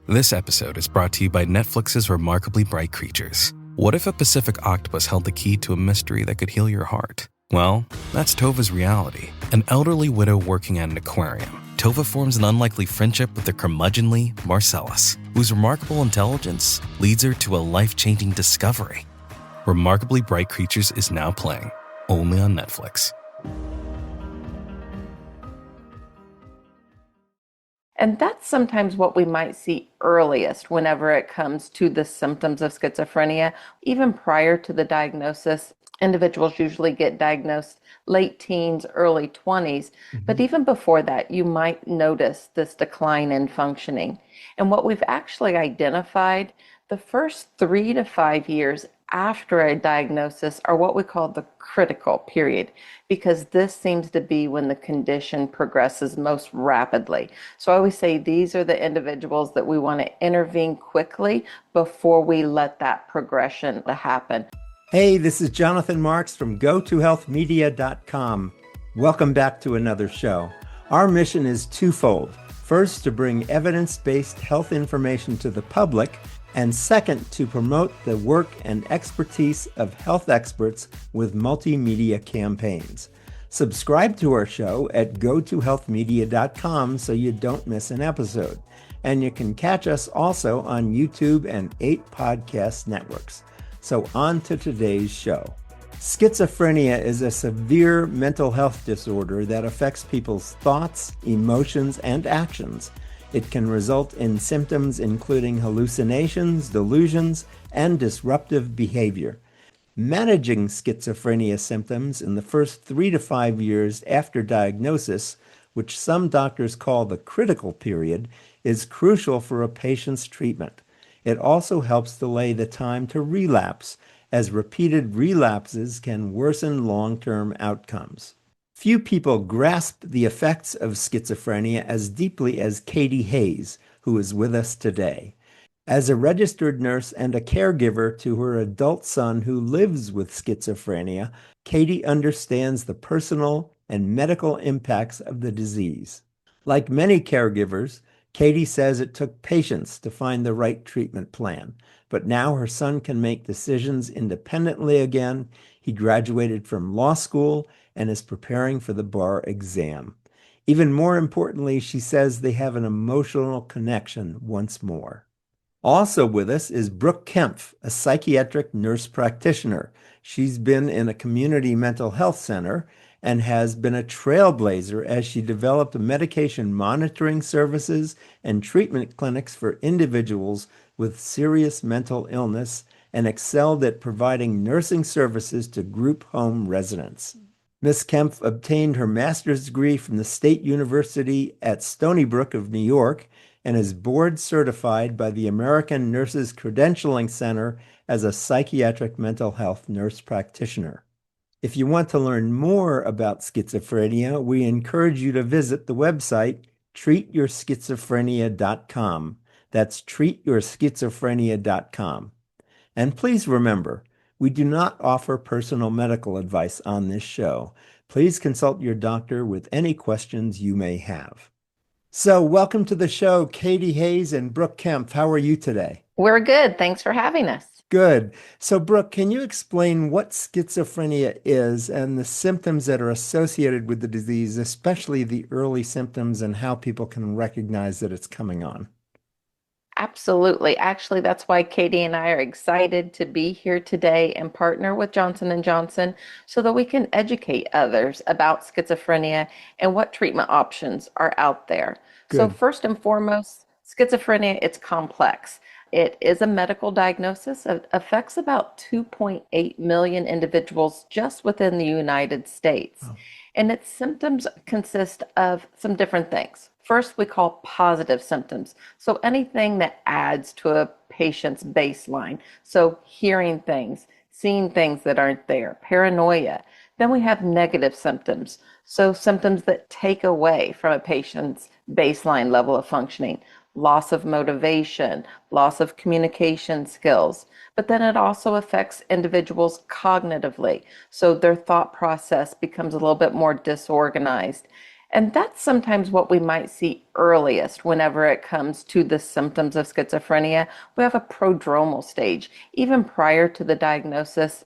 This episode is brought to you by Netflix's Remarkably Bright Creatures. What if a Pacific octopus held the key to a mystery that could heal your heart? Well, that's Tova's reality. An elderly widow working at an aquarium, Tova forms an unlikely friendship with the curmudgeonly Marcellus, whose remarkable intelligence leads her to a life-changing discovery. Remarkably Bright Creatures is now playing, only on Netflix. And that's sometimes what we might see earliest whenever it comes to the symptoms of schizophrenia. Even prior to the diagnosis, individuals usually get diagnosed late teens, early 20s. But even before that, you might notice this decline in functioning. And what we've actually identified, the first 3 to 5 years after a diagnosis are what we call the critical period, because this seems to be when the condition progresses most rapidly. So I always say these are the individuals that we want to intervene quickly before we let that progression happen. Hey, this is Jonathan Marks from GoToHealthMedia.com. Welcome back to another show. Our mission is twofold. First, to bring evidence-based health information to the public, and second, to promote the work and expertise of health experts with multimedia campaigns. Subscribe to our show at GoToHealthMedia.com so you don't miss an episode. And you can catch us also on YouTube and 8 podcast networks. So on to today's show. Schizophrenia is a severe mental health disorder that affects people's thoughts, emotions, and actions. It can result in symptoms including hallucinations, delusions, and disruptive behavior. Managing schizophrenia symptoms in the first 3 to 5 years after diagnosis, which some doctors call the critical period, is crucial for a patient's treatment. It also helps delay the time to relapse, as repeated relapses can worsen long-term outcomes. Few people grasp the effects of schizophrenia as deeply as Katie Hayes, who is with us today. As a registered nurse and a caregiver to her adult son who lives with schizophrenia, Katie understands the personal and medical impacts of the disease. Like many caregivers, Katie says it took patience to find the right treatment plan, but now her son can make decisions independently again. He graduated from law school and is preparing for the bar exam. Even more importantly, she says they have an emotional connection once more. Also with us is Brooke Kempf, a psychiatric nurse practitioner. She's been in a community mental health center and has been a trailblazer as she developed medication monitoring services and treatment clinics for individuals with serious mental illness and excelled at providing nursing services to group home residents. Ms. Kempf obtained her master's degree from the State University at Stony Brook of New York and is board certified by the American Nurses Credentialing Center as a psychiatric mental health nurse practitioner. If you want to learn more about schizophrenia, we encourage you to visit the website treatyourschizophrenia.com. That's treatyourschizophrenia.com. And please remember, we do not offer personal medical advice on this show. Please consult your doctor with any questions you may have. So, welcome to the show, Katie Hayes and Brooke Kempf. How are you today? We're good. Thanks for having us. Good. So, Brooke, can you explain what schizophrenia is and the symptoms that are associated with the disease, especially the early symptoms and how people can recognize that it's coming on? Absolutely. Actually, that's why Katie and I are excited to be here today and partner with Johnson & Johnson so that we can educate others about schizophrenia and what treatment options are out there. Good. So first and foremost, schizophrenia, it's complex. It is a medical diagnosis. It affects about 2.8 million individuals just within the United States. Oh. And its symptoms consist of some different things. First, we call positive symptoms. So anything that adds to a patient's baseline. So hearing things, seeing things that aren't there, paranoia. Then we have negative symptoms. So symptoms that take away from a patient's baseline level of functioning. Loss of motivation, loss of communication skills. But then it also affects individuals cognitively. So their thought process becomes a little bit more disorganized. And that's sometimes what we might see earliest whenever it comes to the symptoms of schizophrenia. We have a prodromal stage. Even prior to the diagnosis,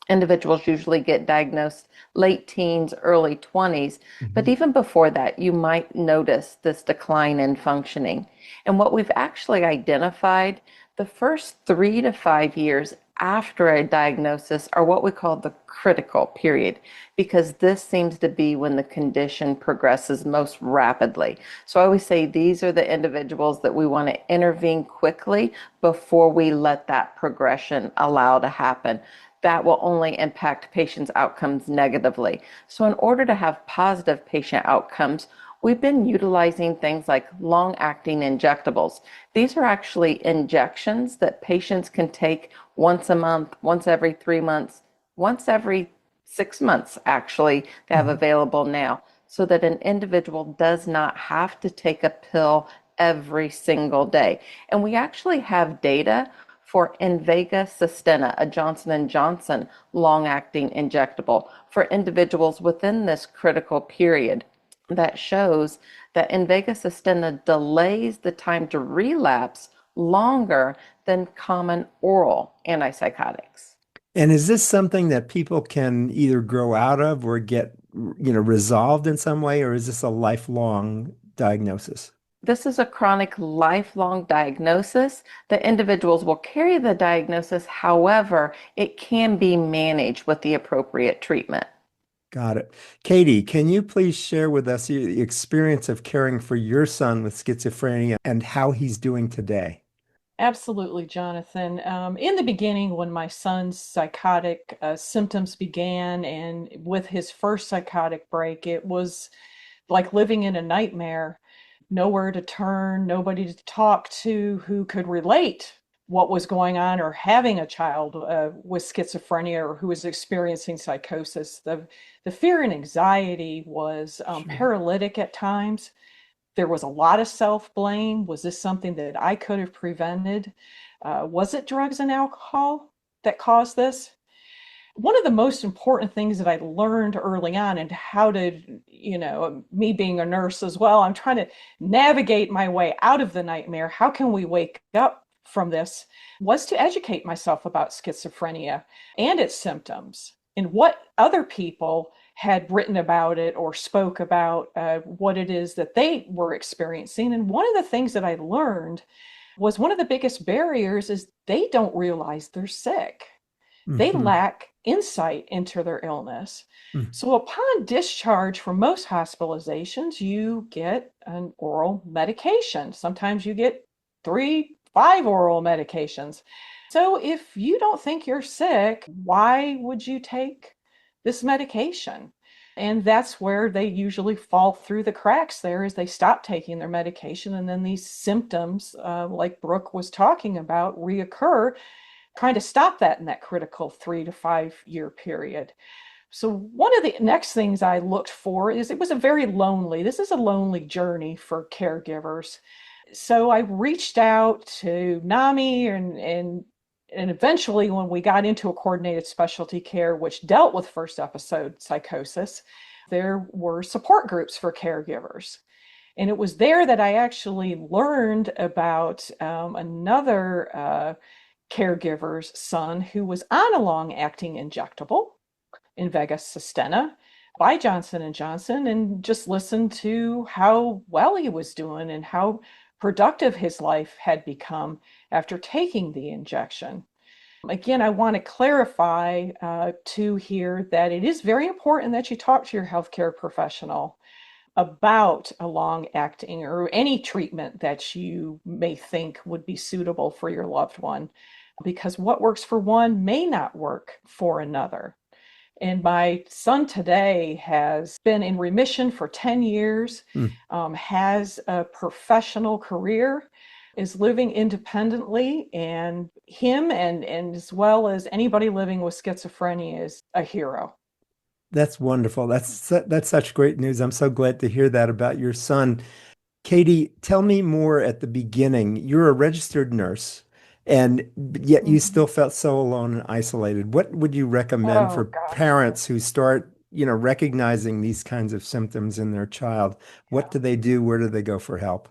individuals usually get diagnosed late teens, early 20s. But Mhm. even before that, you might notice this decline in functioning. And what we've actually identified, the first 3 to 5 years after a diagnosis are what we call the critical period, because this seems to be when the condition progresses most rapidly. So I always say these are the individuals that we want to intervene quickly before we let that progression allow to happen. That will only impact patients' outcomes negatively. So in order to have positive patient outcomes, we've been utilizing things like long-acting injectables. These are actually injections that patients can take once a month, once every 3 months, once every 6 months, actually, they have Mhm. available now, so that an individual does not have to take a pill every single day. And we actually have data for Invega Sustenna, a Johnson and Johnson long-acting injectable for individuals within this critical period that shows that Invega Sustenna delays the time to relapse longer than common oral antipsychotics. And is this something that people can either grow out of or get, resolved in some way, or is this a lifelong diagnosis? This is a chronic lifelong diagnosis. The individuals will carry the diagnosis. However, it can be managed with the appropriate treatment. Got it. Katie, can you please share with us your experience of caring for your son with schizophrenia and how he's doing today? Absolutely, Jonathan. In the beginning, when my son's psychotic symptoms began, and with his first psychotic break, it was like living in a nightmare. Nowhere to turn, nobody to talk to who could relate what was going on, or having a child with schizophrenia or who was experiencing psychosis. The fear and anxiety was Sure. paralytic at times. There was a lot of self-blame. Was this something that I could have prevented? Was it drugs and alcohol that caused this? One of the most important things that I learned early on, and how to, me being a nurse as well, I'm trying to navigate my way out of the nightmare. How can we wake up from this? Was to educate myself about schizophrenia and its symptoms and what other people had written about it or spoke about what it is that they were experiencing. And one of the things that I learned was one of the biggest barriers is they don't realize they're sick. They Hmm. lack insight into their illness. So upon discharge from most hospitalizations, you get an oral medication. Sometimes you get 3, 5 oral medications. So if you don't think you're sick, why would you take this medication? And that's where they usually fall through the cracks there, is they stop taking their medication, and then these symptoms, like Brooke was talking about, reoccur, trying to stop that in that critical 3 to 5 year period. So one of the next things I looked for is, it was a very lonely, this is a lonely journey for caregivers. So I reached out to NAMI, and eventually, when we got into a coordinated specialty care, which dealt with first episode psychosis, there were support groups for caregivers. And it was there that I actually learned about another caregiver's son who was on a long-acting injectable, Invega Sustenna, by Johnson and Johnson, and just listened to how well he was doing and how productive his life had become after taking the injection. Again, I want to clarify too here that it is very important that you talk to your healthcare professional about a long acting or any treatment that you may think would be suitable for your loved one, because what works for one may not work for another. And my son today has been in remission for 10 years, Hmm. has a professional career, is living independently, and him and as well as anybody living with schizophrenia is a hero. That's wonderful. That's such great news. I'm so glad to hear that about your son. Katie, tell me more at the beginning. You're a registered nurse, and yet you Mhm. still felt so alone and isolated. What would you recommend Oh for gosh. parents who start recognizing these kinds of symptoms in their child? What do they do? Where do they go for help?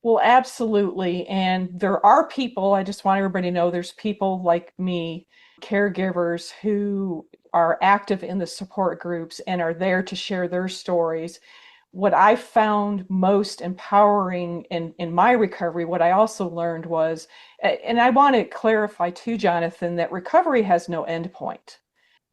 Well, absolutely. And there are people, I just want everybody to know there's people like me, caregivers who are active in the support groups and are there to share their stories. What I found most empowering in my recovery, what I also learned was, and I want to clarify too, Jonathan, that recovery has no endpoint.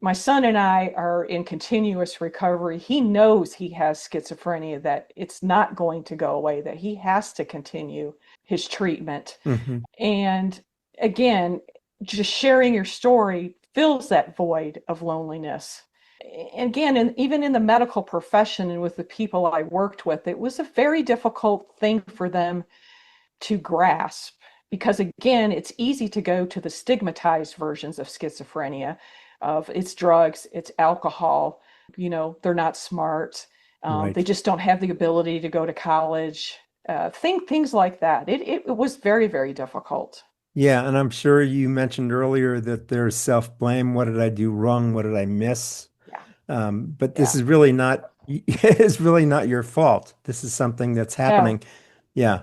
My son and I are in continuous recovery. He knows he has schizophrenia, that it's not going to go away, that he has to continue his treatment. Hmm. And again, just sharing your story fills that void of loneliness. And again, and even in the medical profession and with the people I worked with, it was a very difficult thing for them to grasp because, again, it's easy to go to the stigmatized versions of schizophrenia, of it's drugs, it's alcohol, they're not smart, Right. they just don't have the ability to go to college, things like that. It was very, very difficult. Yeah, and I'm sure you mentioned earlier that there's self-blame. What did I do wrong? What did I miss? Yeah, But this yeah, is really not it's really not your fault. This is something that's no. happening. Yeah.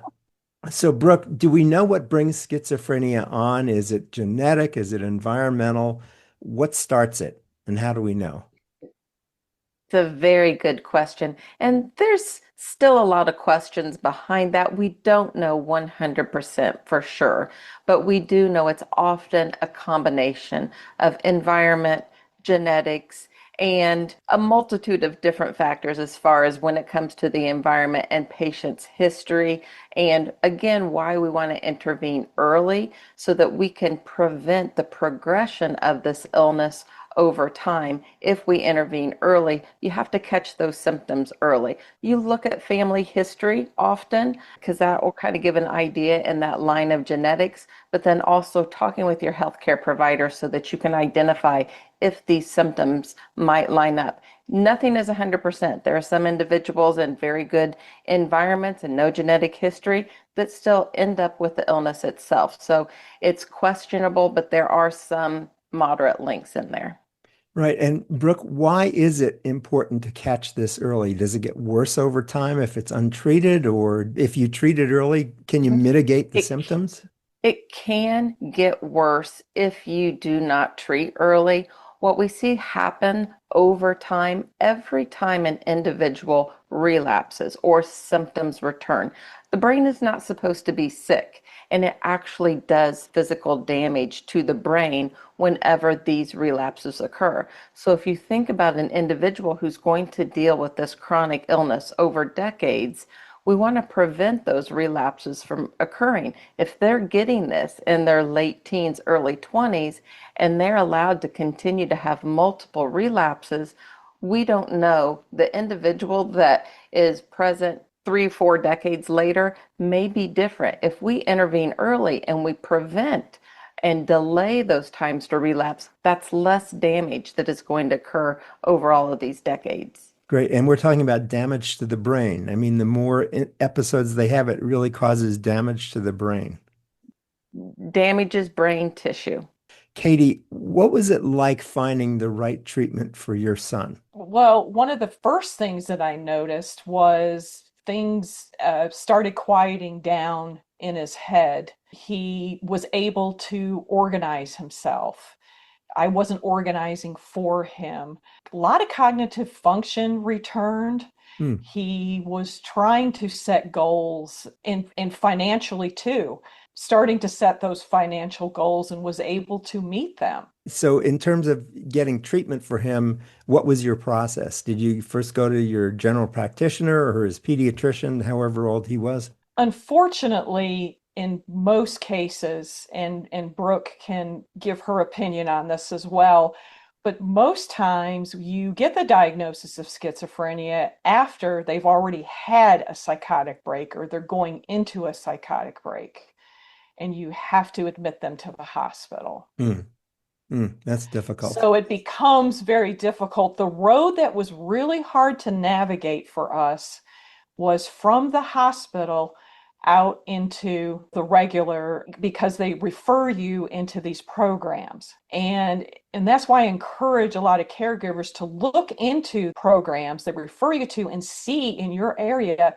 So, Brooke, do we know what brings schizophrenia on? Is it genetic? Is it environmental? What starts it? And how do we know? It's a very good question. And there's still a lot of questions behind that. We don't know 100% for sure, but we do know it's often a combination of environment, genetics, and a multitude of different factors as far as when it comes to the environment and patient's history. And again, why we want to intervene early so that we can prevent the progression of this illness over time. If we intervene early, you have to catch those symptoms early. You look at family history often because that will kind of give an idea in that line of genetics, but then also talking with your healthcare provider so that you can identify if these symptoms might line up. Nothing is 100%. There are some individuals in very good environments and no genetic history that still end up with the illness itself. So it's questionable, but there are some moderate links in there. Right. And Brooke, why is it important to catch this early? Does it get worse over time if it's untreated, or if you treat it early, can you mitigate the It symptoms? It can get worse if you do not treat early. What we see happen over time, every time an individual relapses or symptoms return, the brain is not supposed to be sick, and it actually does physical damage to the brain whenever these relapses occur. So if you think about an individual who's going to deal with this chronic illness over decades, we want to prevent those relapses from occurring. If they're getting this in their late teens, early 20s, and they're allowed to continue to have multiple relapses, we don't know the individual that is present 3, 4 decades later may be different. If we intervene early and we prevent and delay those times to relapse, that's less damage that is going to occur over all of these decades. Great. And we're talking about damage to the brain. I mean, the more episodes they have, it really causes damage to the brain. Damages brain tissue. Katie, what was it like finding the right treatment for your son? Well, one of the first things that I noticed was things started quieting down in his head. He was able to organize himself. I wasn't organizing for him. A lot of cognitive function returned. Hmm. He was trying to set goals and financially too, starting to set those financial goals and was able to meet them. So, in terms of getting treatment for him, what was your process? Did you first go to your general practitioner or his pediatrician, however old he was? Unfortunately, in most cases, and Brooke can give her opinion on this as well, but most times you get the diagnosis of schizophrenia after they've already had a psychotic break or they're going into a psychotic break, and you have to admit them to the hospital. Hmm. That's difficult. So it becomes very difficult. The road that was really hard to navigate for us was from the hospital out into the regular because they refer you into these programs. And that's why I encourage a lot of caregivers to look into programs that refer you to and see in your area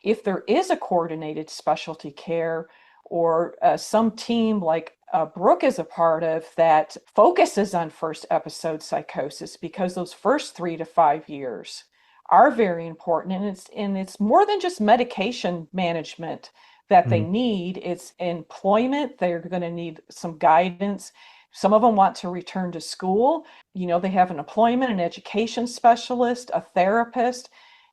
if there is a coordinated specialty care or some team like Brooke is a part of that focuses on first episode psychosis, because those first 3 to 5 years are very important. And it's more than just medication management that they need. It's employment. They're going to need some guidance. Some of them want to return to school. They have an employment, an education specialist, a therapist,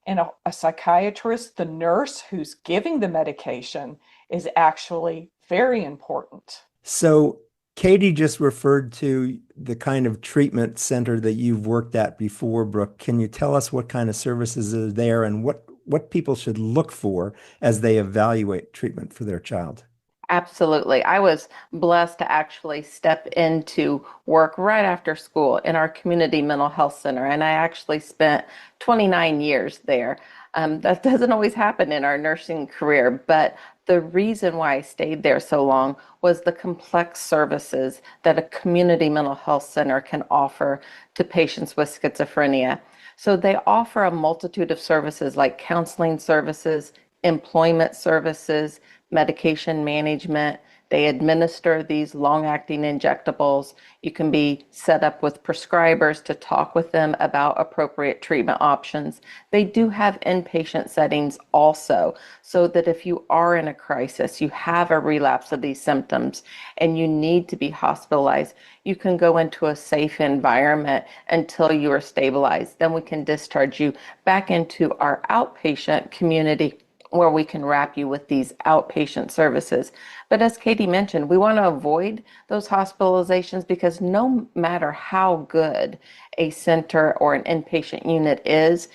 and a psychiatrist. The nurse who's giving the medication is actually very important. So Katie just referred to the kind of treatment center that you've worked at before, Brooke. Can you tell us what kind of services are there and what people should look for as they evaluate treatment for their child? Absolutely. I was blessed to actually step into work right after school in our community mental health center, and I actually spent 29 years there. That doesn't always happen in our nursing career, but the reason why I stayed there so long was the complex services that a community mental health center can offer to patients with schizophrenia. So they offer a multitude of services like counseling services, employment services, medication management. They administer these long-acting injectables. You can be set up with prescribers to talk with them about appropriate treatment options. They do have inpatient settings also, so that if you are in a crisis, you have a relapse of these symptoms, and you need to be hospitalized, you can go into a safe environment until you are stabilized. Then we can discharge you back into our outpatient community, where we can wrap you with these outpatient services. But as Katie mentioned, we want to avoid those hospitalizations, because no matter how good a center or an inpatient unit is,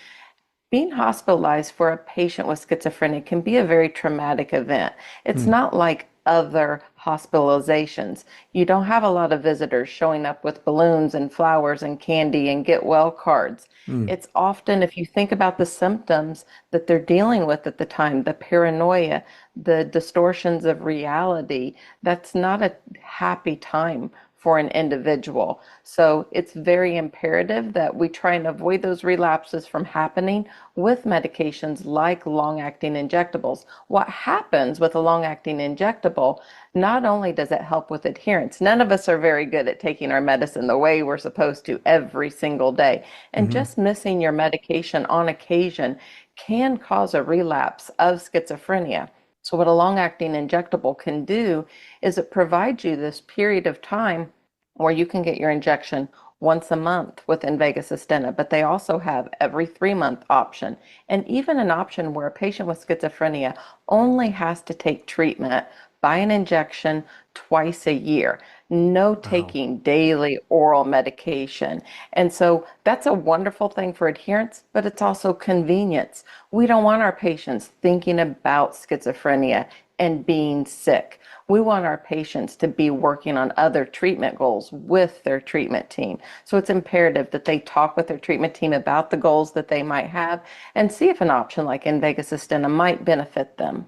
being hospitalized for a patient with schizophrenia can be a very traumatic event. It's not like other hospitalizations. You don't have a lot of visitors showing up with balloons and flowers and candy and get well cards. It's often, if you think about the symptoms that they're dealing with at the time, the paranoia, the distortions of reality, that's not a happy time for an individual. So it's very imperative that we try and avoid those relapses from happening with medications like long-acting injectables. What happens with a long-acting injectable, not only does it help with adherence, none of us are very good at taking our medicine the way we're supposed to every single day. And just missing your medication on occasion can cause a relapse of schizophrenia. So what a long-acting injectable can do is it provides you this period of time where you can get your injection once a month with Invega Sustenna, but they also have every 3-month option, and even an option where a patient with schizophrenia only has to take treatment by an injection twice a year. No taking daily oral medication. And so that's a wonderful thing for adherence, but it's also convenience. We don't want our patients thinking about schizophrenia and being sick. We want our patients to be working on other treatment goals with their treatment team. So it's imperative that they talk with their treatment team about the goals that they might have and see if an option like Invega Sustenna might benefit them.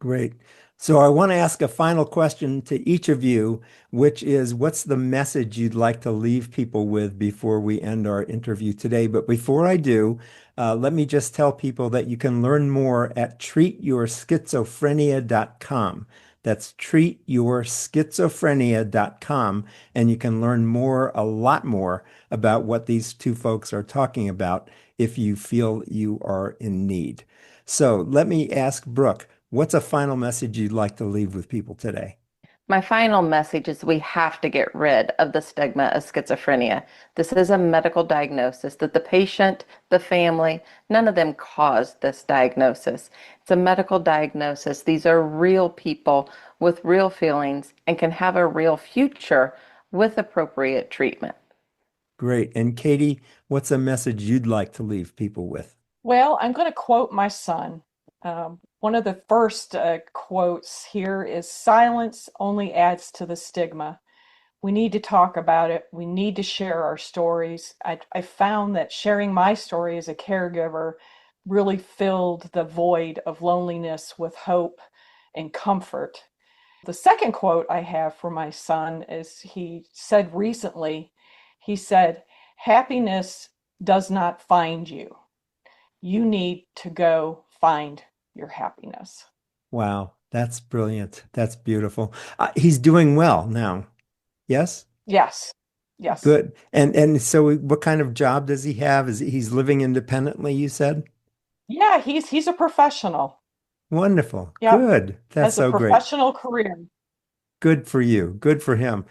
Great. So I want to ask a final question to each of you, which is, what's the message you'd like to leave people with before we end our interview today? But before I do, let me just tell people that you can learn more at treatyourschizophrenia.com. That's treatyourschizophrenia.com. And you can learn more, a lot more, about what these two folks are talking about if you feel you are in need. So let me ask Brooke, what's a final message you'd like to leave with people today? My final message is we have to get rid of the stigma of schizophrenia. This is a medical diagnosis that the patient, the family, none of them caused this diagnosis. It's a medical diagnosis. These are real people with real feelings and can have a real future with appropriate treatment. Great. And Katie, what's a message you'd like to leave people with? Well, I'm going to quote my son. One of the first quotes here is, "Silence only adds to the stigma." We need to talk about it. We need to share our stories. I found that sharing my story as a caregiver really filled the void of loneliness with hope. and comfort. The second quote I have for my son is he said recently, he said, happiness does not find you. You need to go find your happiness. Wow, that's brilliant. That's beautiful. He's doing well now. Yes? Yes. Yes. Good. And so what kind of job does he have? He's living independently, you said? Yeah, he's a professional. Wonderful. Yep. Good. That's Has so a great. professional career. Good for you. Good for him.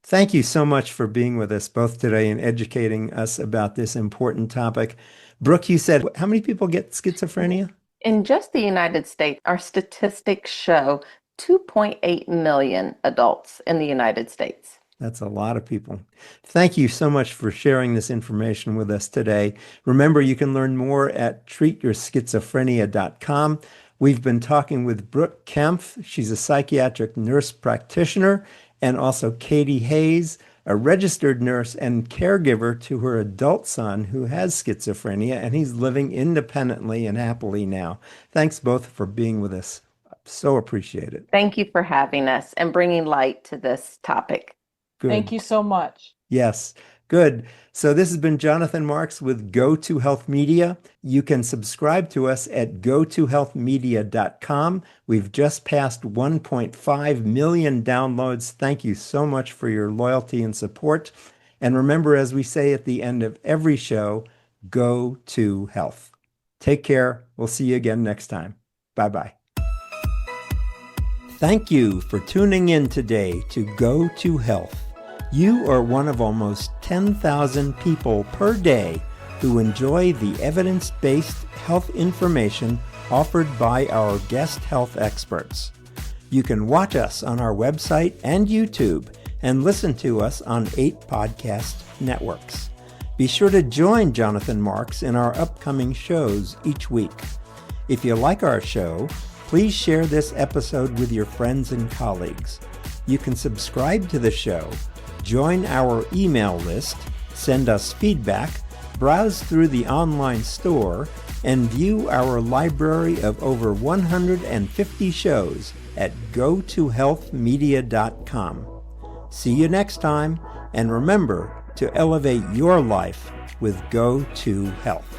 Thank you so much for being with us both today and educating us about this important topic. Brooke, you said, how many people get schizophrenia? In just the United States, our statistics show 2.8 million adults in the United States. That's a lot of people. Thank you so much for sharing this information with us today. Remember, you can learn more at treatyourschizophrenia.com. We've been talking with Brooke Kempf. She's a psychiatric nurse practitioner, and also Katie Hayes, a registered nurse and caregiver to her adult son who has schizophrenia, and he's living independently and happily now. Thanks both for being with us. So appreciate it. Thank you for having us and bringing light to this topic. Good. Thank you so much. Yes, good. So this has been Jonathan Marks with Go to Health Media. You can subscribe to us at gotohealthmedia.com. We've just passed 1.5 million downloads. Thank you so much for your loyalty and support. And remember, as we say at the end of every show, go to health. Take care. We'll see you again next time. Bye-bye. Thank you for tuning in today to Go to Health. You are one of almost 10,000 people per day who enjoy the evidence-based health information offered by our guest health experts. You can watch us on our website and YouTube and listen to us on 8 podcast networks. Be sure to join Jonathan Marks in our upcoming shows each week. If you like our show, please share this episode with your friends and colleagues. You can subscribe to the show, join our email list, send us feedback, browse through the online store, and view our library of over 150 shows at gotohealthmedia.com. See you next time, and remember to elevate your life with Go to Health.